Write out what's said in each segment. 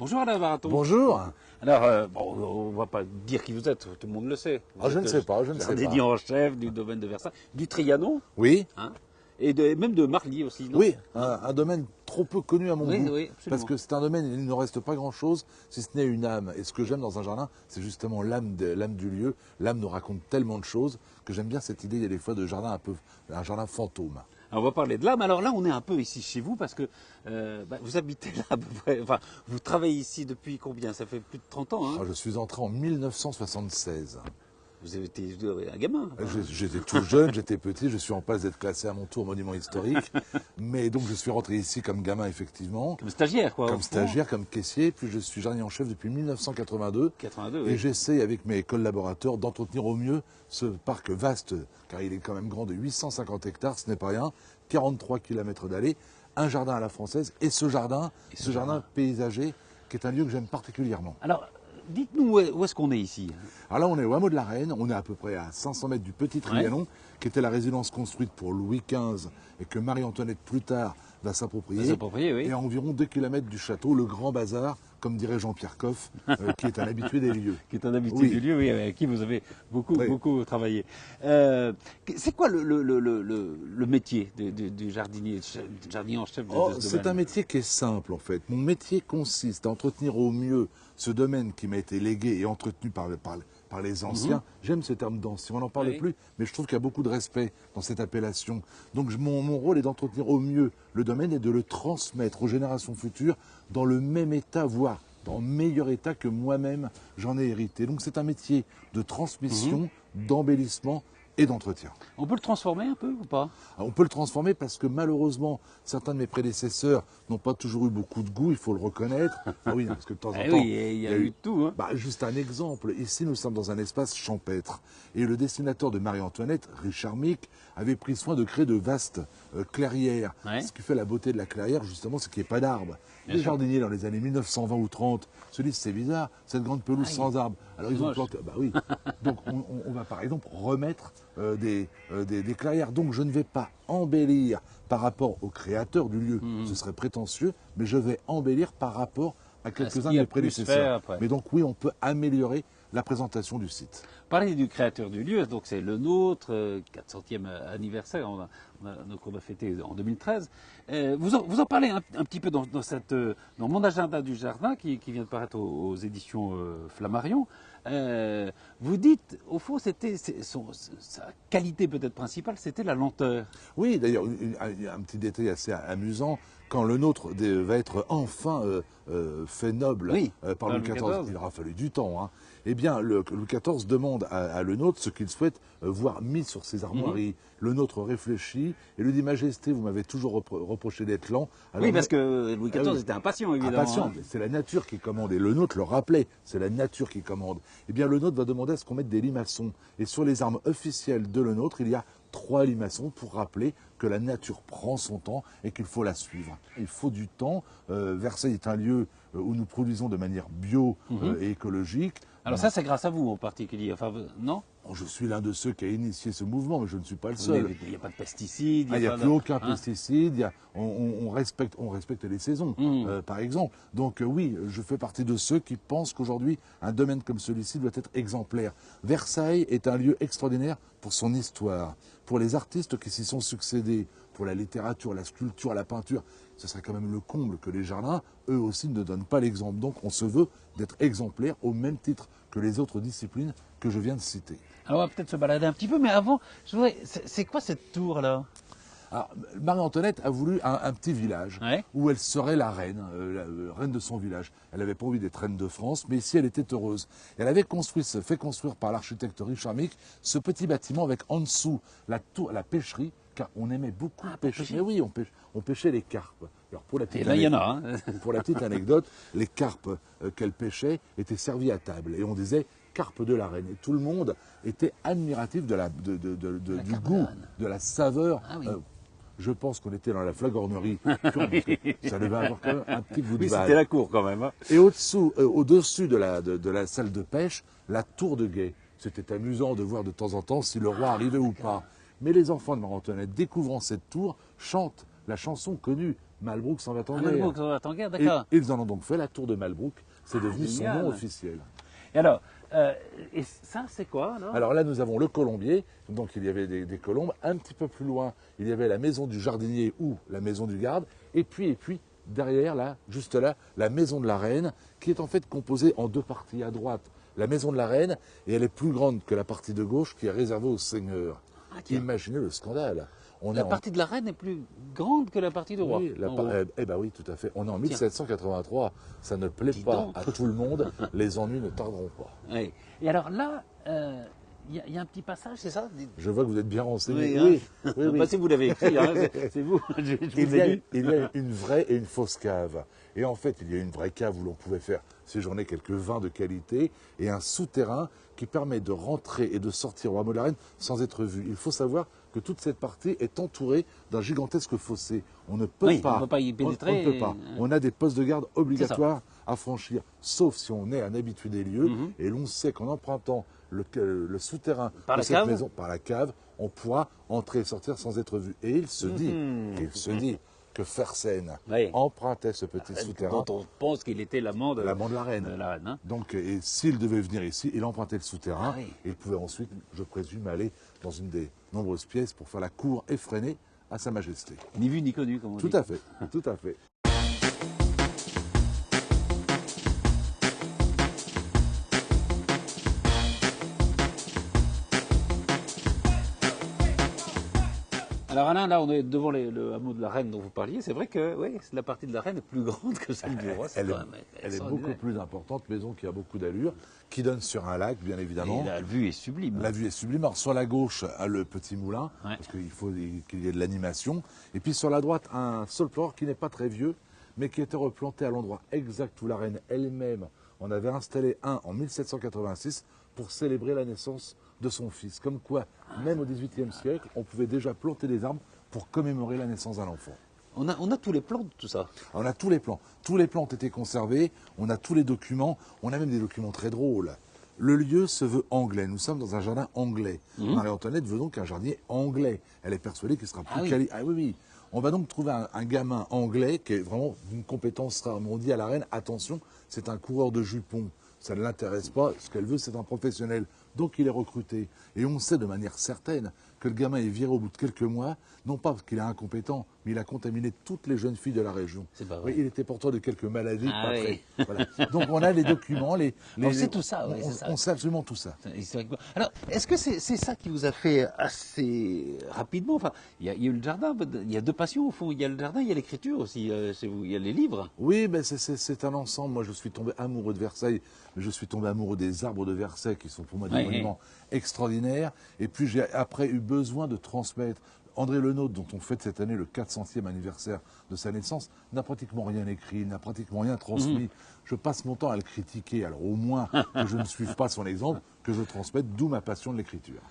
Bonjour Alain Baraton. Bonjour. Alors, on ne va pas dire qui vous êtes, tout le monde le sait. Je ne sais pas, je ne sais pas. Jardinier en chef du domaine de Versailles, du Trianon, Oui. hein, et même de Marly aussi, non? Oui, un domaine trop peu connu à mon goût. Oui, absolument. Parce que c'est un domaine, il ne reste pas grand-chose, si ce n'est une âme. Et ce que j'aime dans un jardin, c'est justement l'âme du lieu. L'âme nous raconte tellement de choses que j'aime bien cette idée, il y a des fois, de jardin un jardin fantôme. Alors, on va parler de là, mais alors là, on est un peu ici chez vous parce que vous habitez là à peu près, enfin, vous travaillez ici depuis combien? Ça fait plus de 30 ans, hein? Je suis entré en 1976. Vous avez été un gamin. J'étais tout jeune, j'étais petit, je suis en passe d'être classé à mon tour monument historique. Mais donc je suis rentré ici comme gamin, effectivement. Comme stagiaire, quoi. Comme stagiaire, comme caissier, puis je suis jardinier en chef depuis 1982. 82, et oui. j'essaie avec mes collaborateurs d'entretenir au mieux ce parc vaste, car il est quand même grand de 850 hectares, ce n'est pas rien, 43 km d'allées, un jardin à la française, et ce jardin paysager, qui est un lieu que j'aime particulièrement. Alors, dites-nous où est-ce qu'on est ici? Alors là, on est au hameau de la Reine, on est à peu près à 500 mètres du Petit Trianon, qui était la résidence construite pour Louis XV et que Marie-Antoinette plus tard va s'approprier. Oui. Et à environ 2 km du château, le Grand Bazar, comme dirait Jean-Pierre Coff, qui est un habitué des lieux. Qui est un habitué du lieu, oui, avec qui vous avez beaucoup travaillé. C'est quoi le métier du jardinier en chef de ce domaine? C'est un métier qui est simple en fait. Mon métier consiste à entretenir au mieux ce domaine qui m'a été légué et entretenu par les anciens. J'aime ce terme d'ancien, on n'en parle plus, mais je trouve qu'il y a beaucoup de respect dans cette appellation. Donc mon rôle est d'entretenir au mieux le domaine et de le transmettre aux générations futures dans le même état, voire dans le meilleur état que moi-même j'en ai hérité. Donc c'est un métier de transmission, d'embellissement et d'entretien. On peut le transformer un peu ou pas? On peut le transformer parce que malheureusement, certains de mes prédécesseurs n'ont pas toujours eu beaucoup de goût, il faut le reconnaître. Ah oui, parce que de temps en temps, il y a eu tout. Hein. Juste un exemple, ici nous sommes dans un espace champêtre. Et le dessinateur de Marie-Antoinette, Richard Mick, avait pris soin de créer de vastes clairières. Ce qui fait la beauté de la clairière, justement, c'est qu'il n'y ait pas d'arbres. Les jardiniers, dans les années 1920 ou 30, se disent c'est bizarre, cette grande pelouse sans arbres. Alors ils ont planté. Bah oui. Donc on va par exemple remettre des clairières. Donc je ne vais pas embellir par rapport au créateur du lieu, ce serait prétentieux, mais je vais embellir par rapport à quelques-uns de mes prédécesseurs. Mais donc oui, on peut améliorer la présentation du site. Parler du créateur du lieu, donc c'est le nôtre, 400e anniversaire, donc on a fêté en 2013. Vous en parlez un petit peu dans mon agenda du jardin qui vient de paraître aux éditions Flammarion. Vous dites, au fond, sa qualité peut-être principale, c'était la lenteur. Oui, d'ailleurs, un petit détail assez amusant, quand le nôtre va être enfin fait noble par Louis XIV, il aura fallu du temps, hein. Eh bien, Louis XIV demande à le nôtre ce qu'il souhaite voir mis sur ses armoiries. Le nôtre réfléchit et lui dit « Majesté, vous m'avez toujours reproché d'être lent. » Oui, parce que Louis XIV était impatient, évidemment. Impatient, c'est la nature qui commande. Et le nôtre le rappelait, c'est la nature qui commande. Eh bien, le nôtre va demander à ce qu'on mette des limaçons. Et sur les armes officielles de le nôtre, il y a 3 limaçons pour rappeler que la nature prend son temps et qu'il faut la suivre. Il faut du temps. Versailles est un lieu où nous produisons de manière bio et écologique. Alors ça, c'est grâce à vous en particulier, enfin, non? Je suis l'un de ceux qui a initié ce mouvement, mais je ne suis pas le seul. Il n'y a pas de pesticides. Il n'y a plus aucun pesticide. On respecte les saisons, par exemple. Donc oui, je fais partie de ceux qui pensent qu'aujourd'hui, un domaine comme celui-ci doit être exemplaire. Versailles est un lieu extraordinaire pour son histoire, pour les artistes qui s'y sont succédés, pour la littérature, la sculpture, la peinture. Ce serait quand même le comble que les jardins, eux aussi, ne donnent pas l'exemple. Donc on se veut d'être exemplaire au même titre que les autres disciplines que je viens de citer. Alors on va peut-être se balader un petit peu, mais avant, c'est quoi cette tour-là? Marie-Antoinette a voulu un petit village où elle serait la reine de son village. Elle n'avait pas envie d'être reine de France, mais ici elle était heureuse. Elle avait fait construire par l'architecte Richard Mick ce petit bâtiment avec en dessous la pêcherie, car on aimait beaucoup pêcher. Mais oui, on pêchait les carpes. Alors pour la petite et là, il y en a. Pour la petite anecdote, les carpes qu'elle pêchait étaient servies à table. Et on disait carpe de la reine. Et tout le monde était admiratif du goût, de la saveur. Je pense qu'on était dans la flagornerie. Ça devait avoir quand même un petit goût de Oui, balle. c'était la cour quand même. Hein. Et au-dessus de la salle de pêche, la tour de guet. C'était amusant de voir de temps en temps si le roi arrivait ou pas. Mais les enfants de Marie-Antoinette, découvrant cette tour, chantent la chanson connue Malbrook s'en va en Ah, guerre. Malbrook s'en va en guerre, d'accord. Et ils en ont donc fait la tour de Malbrook. C'est devenu son génial. nom officiel. Et alors, et ça, c'est quoi alors? Alors là, nous avons le colombier. Donc il y avait des colombes. Un petit peu plus loin, il y avait la maison du jardinier ou la maison du garde. Et puis derrière, là, juste là, la maison de la reine, qui est en fait composée en deux parties. À droite, la maison de la reine, et elle est plus grande que la partie de gauche qui est réservée aux seigneurs. Ah, tiens. Imaginez le scandale. La partie de la reine est plus grande que la partie du roi. Oui, en gros. oui, tout à fait. On est en 1783. Ça ne plaît pas donc. à tout le monde. Les ennuis ne tarderont pas. Oui. Et alors là, il y a un petit passage, c'est ça? Je vois que vous êtes bien renseigné. Oui, hein. oui. Bah, si vous l'avez écrit, hein, c'est vous. Je vous ai lu. Il y a une vraie et une fausse cave. Et en fait, il y a une vraie cave où l'on pouvait faire séjourner quelques vins de qualité et un souterrain qui permet de rentrer et de sortir au hameau de la Reine sans être vu. Il faut savoir que toute cette partie est entourée d'un gigantesque fossé. On ne peut pas. On ne peut pas y pénétrer. On ne peut pas. On a des postes de garde obligatoires à franchir, sauf si on est un habitué des lieux. Et l'on sait qu'en empruntant le souterrain Par de la cette cave maison, par la cave, on pourra entrer et sortir sans être vu. Et il se dit que Fersen empruntait ce petit souterrain. Dont on pense qu'il était l'amant de la reine. La reine, hein. Donc, et s'il devait venir ici, il empruntait le souterrain. Ah oui. Et il pouvait ensuite, je présume, aller dans une des nombreuses pièces pour faire la cour effrénée à Sa Majesté. Ni vu ni connu, comme on dit. Tout à fait, tout à fait. Alors Alain, là on est devant le hameau de la Reine dont vous parliez. C'est vrai que oui, la partie de la Reine est plus grande que celle du roi. Elle est beaucoup plus importante, maison qui a beaucoup d'allure, qui donne sur un lac, bien évidemment. Et la vue est sublime. La vue est sublime. Alors, sur la gauche, le petit moulin, parce qu'il faut qu'il y ait de l'animation. Et puis sur la droite, un solflore qui n'est pas très vieux, mais qui était replanté à l'endroit exact où la reine elle-même en avait installé un en 1786 pour célébrer la naissance de son fils. Comme quoi, même au XVIIIe siècle, on pouvait déjà planter des arbres pour commémorer la naissance d'un enfant. On a tous les plans de tout ça. On a tous les plans. Tous les plans ont été conservés, on a tous les documents, on a même des documents très drôles. Le lieu se veut anglais. Nous sommes dans un jardin anglais. Marie-Antoinette veut donc un jardinier anglais. Elle est persuadée qu'il sera plus quali. Ah oui. On va donc trouver un gamin anglais qui est vraiment d'une compétence rare. On dit à la reine, attention, c'est un coureur de jupons. Ça ne l'intéresse pas. Ce qu'elle veut, c'est un professionnel. Donc il est recruté. Et on sait de manière certaine que le gamin est viré au bout de quelques mois, non pas parce qu'il est incompétent, mais il a contaminé toutes les jeunes filles de la région. C'est pas vrai. Oui, il était porteur de quelques maladies. Ah oui. Voilà. Donc on a les documents, on sait tout ça. Oui, on sait absolument tout ça. Alors, est-ce que c'est ça qui vous a fait assez rapidement? Enfin, il y a eu le jardin, il y a deux passions au fond. Il y a le jardin, il y a l'écriture aussi chez vous. Il y a les livres. Oui, mais c'est un ensemble. Moi, je suis tombé amoureux de Versailles. Je suis tombé amoureux des arbres de Versailles qui sont pour moi des monuments extraordinaires. Et puis j'ai après eu besoin de transmettre. André Le Nôtre, dont on fête cette année le 400e anniversaire de sa naissance, n'a pratiquement rien écrit, n'a pratiquement rien transmis. Je passe mon temps à le critiquer. Alors au moins que je ne suive pas son exemple, que je transmette, d'où ma passion de l'écriture.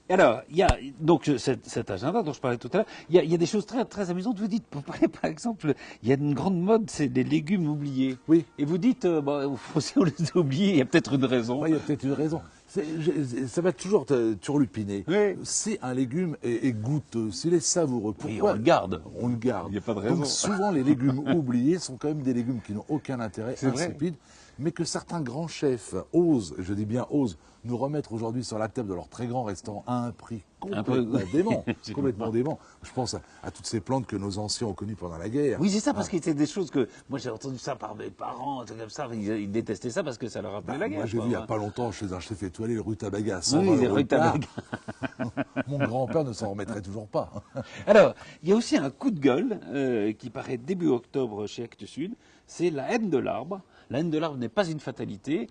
Et alors, il y a donc cet agenda dont je parlais tout à l'heure. Il y a des choses très, très amusantes. Vous dites, vous parlez par exemple, il y a une grande mode, c'est des légumes oubliés. Oui. Et vous dites, si on les a oubliés, il y a peut-être une raison. Oui, il y a peut-être une raison. Ça va toujours turlupiner. Oui. Si un légume est goûteux, s'il est savoureux, pourquoi on le garde. On le garde. Il n'y a pas de raison. Donc souvent, les légumes oubliés sont quand même des légumes qui n'ont aucun intérêt, insipides, mais que certains grands chefs osent, je dis bien osent, nous remettre aujourd'hui sur la table de leur très grand restaurant à un prix complètement dément. Complètement dément. Je pense à toutes ces plantes que nos anciens ont connues pendant la guerre. Oui, c'est ça, parce que c'était des choses que... Moi, j'ai entendu ça par mes parents, comme ça. Ils détestaient ça parce que ça leur rappelait la guerre. Moi, j'ai vu il n'y a pas longtemps chez un chef étoilé, rue Tabaga, 120 oui, euros rue Tabaga. Mon grand-père ne s'en remettrait toujours pas. Alors, il y a aussi un coup de gueule qui paraît début octobre chez Actes Sud. C'est La haine de l'arbre. La haine de l'arbre n'est pas une fatalité.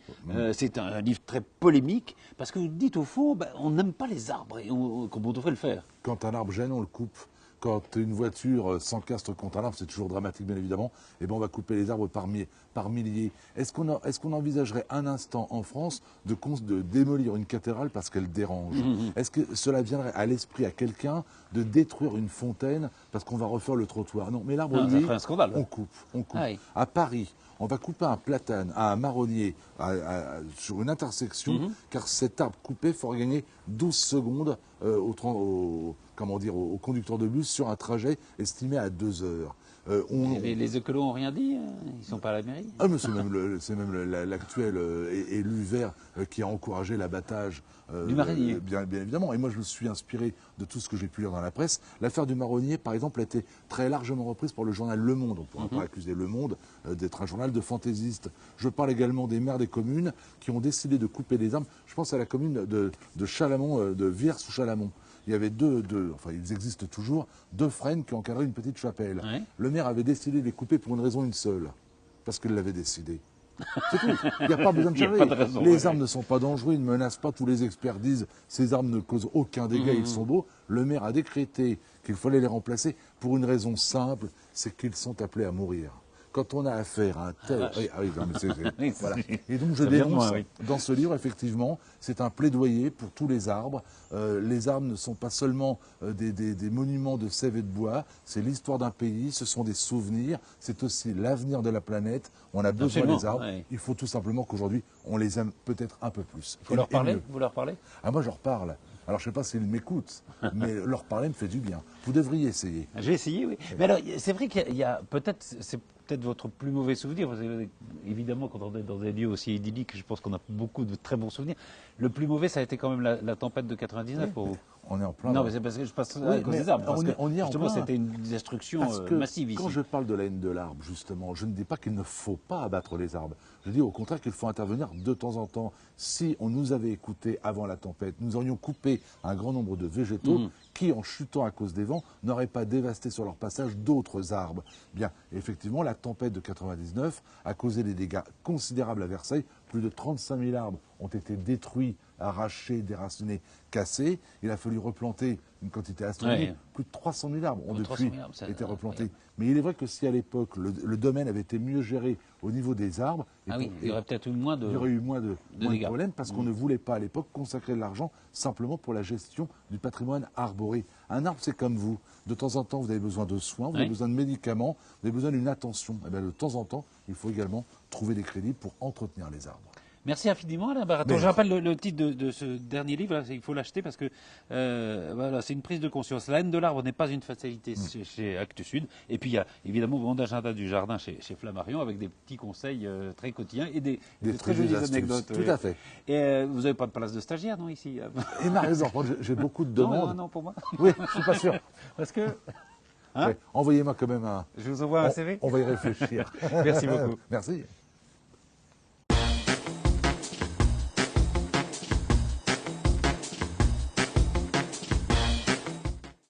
C'est un livre très polémique parce que vous dites au fond, on n'aime pas les arbres et comme on devrait le faire. Quand un arbre gêne, on le coupe. Quand une voiture s'encastre contre un arbre, c'est toujours dramatique bien évidemment, et on va couper les arbres par milliers. Est-ce qu'on envisagerait un instant en France de démolir une cathédrale parce qu'elle dérange? Est-ce que cela viendrait à l'esprit à quelqu'un de détruire une fontaine parce qu'on va refaire le trottoir? Non, mais l'arbre, lui, un scandale. On coupe. Ah oui. À Paris, on va couper un platane à un marronnier sur une intersection, car cet arbre coupé fera gagner 12 secondes au conducteur de bus sur un trajet estimé à 2 heures. Les écolos n'ont rien dit, ils ne sont pas à la mairie. Ah, mais c'est même l'actuel élu vert qui a encouragé l'abattage du marronnier. Bien évidemment. Et moi, je me suis inspiré de tout ce que j'ai pu lire dans la presse. L'affaire du marronnier, par exemple, a été très largement reprise par le journal Le Monde. On ne pourra pas accuser Le Monde d'être un journal de fantaisistes. Je parle également des maires des communes qui ont décidé de couper les arbres. Je pense à la commune de Chalamont, de Vires-sous-Chalamont. Il y avait enfin ils existent toujours, 2 frênes qui encadraient une petite chapelle. Ouais. Le maire avait décidé de les couper pour une raison une seule, parce qu'il l'avait décidé. C'est tout, il n'y a pas besoin de charger. Les arbres ne sont pas dangereux, ils ne menacent pas, tous les experts disent ces arbres ne causent aucun dégât, ils sont beaux. Le maire a décrété qu'il fallait les remplacer pour une raison simple, c'est qu'ils sont appelés à mourir. Quand on a affaire à un tel... Voilà. Et donc je dénonce dans ce livre, effectivement, c'est un plaidoyer pour tous les arbres. Les arbres ne sont pas seulement des monuments de sève et de bois, c'est l'histoire d'un pays, ce sont des souvenirs, c'est aussi l'avenir de la planète. On a besoin des arbres. Ouais. Il faut tout simplement qu'aujourd'hui, on les aime peut-être un peu plus. Il faut leur parler. Vous leur parlez? Ah, moi, je leur parle. Alors, je ne sais pas s'ils m'écoutent, mais leur parler me fait du bien. Vous devriez essayer. J'ai essayé, oui. Mais alors, c'est vrai qu'il y a peut-être, c'est peut-être votre plus mauvais souvenir. Évidemment, quand on est dans des lieux aussi idylliques, je pense qu'on a beaucoup de très bons souvenirs. Le plus mauvais, ça a été quand même la tempête de 99 pour vous. On est en plein. Non, mais c'est parce que je passe à cause des arbres. Justement, c'était une destruction massive ici. Quand je parle de la haine de l'arbre, justement, je ne dis pas qu'il ne faut pas abattre les arbres. Je dis au contraire qu'il faut intervenir de temps en temps. Si on nous avait écoutés avant la tempête, nous aurions coupé un grand nombre de végétaux qui, en chutant à cause des vents, n'auraient pas dévasté sur leur passage d'autres arbres. Bien, effectivement, la tempête de 99 a causé des dégâts considérables à Versailles. Plus de 35 000 arbres ont été détruits, arrachés, déracinés, cassés. Il a fallu replanter une quantité astronomique. Plus de 300 000 arbres ont depuis été replantés. Mais il est vrai que si à l'époque le domaine avait été mieux géré au niveau des arbres, il y aurait peut-être eu moins de problèmes parce qu'on ne voulait pas à l'époque consacrer de l'argent simplement pour la gestion du patrimoine arboré. Un arbre, c'est comme vous. De temps en temps, vous avez besoin de soins, vous avez besoin de médicaments, vous avez besoin d'une attention. Et bien, de temps en temps, il faut également trouver des crédits pour entretenir les arbres. Merci infiniment, Alain Baraton. Je rappelle le titre de ce dernier livre, il faut l'acheter parce que voilà, c'est une prise de conscience. La haine de l'arbre n'est pas une fatalité chez Actes Sud. Et puis il y a évidemment le monde agenda du jardin chez Flammarion avec des petits conseils très quotidiens et des très jolies anecdotes. Tout à fait. Et vous n'avez pas de place de stagiaire, non, ici? Et ma raison, j'ai beaucoup de demandes. Non, pour moi. Oui, je ne suis pas sûr. Parce que... Hein? Envoyez-moi quand même un... Je vous envoie un CV. On va y réfléchir. Merci beaucoup. Merci.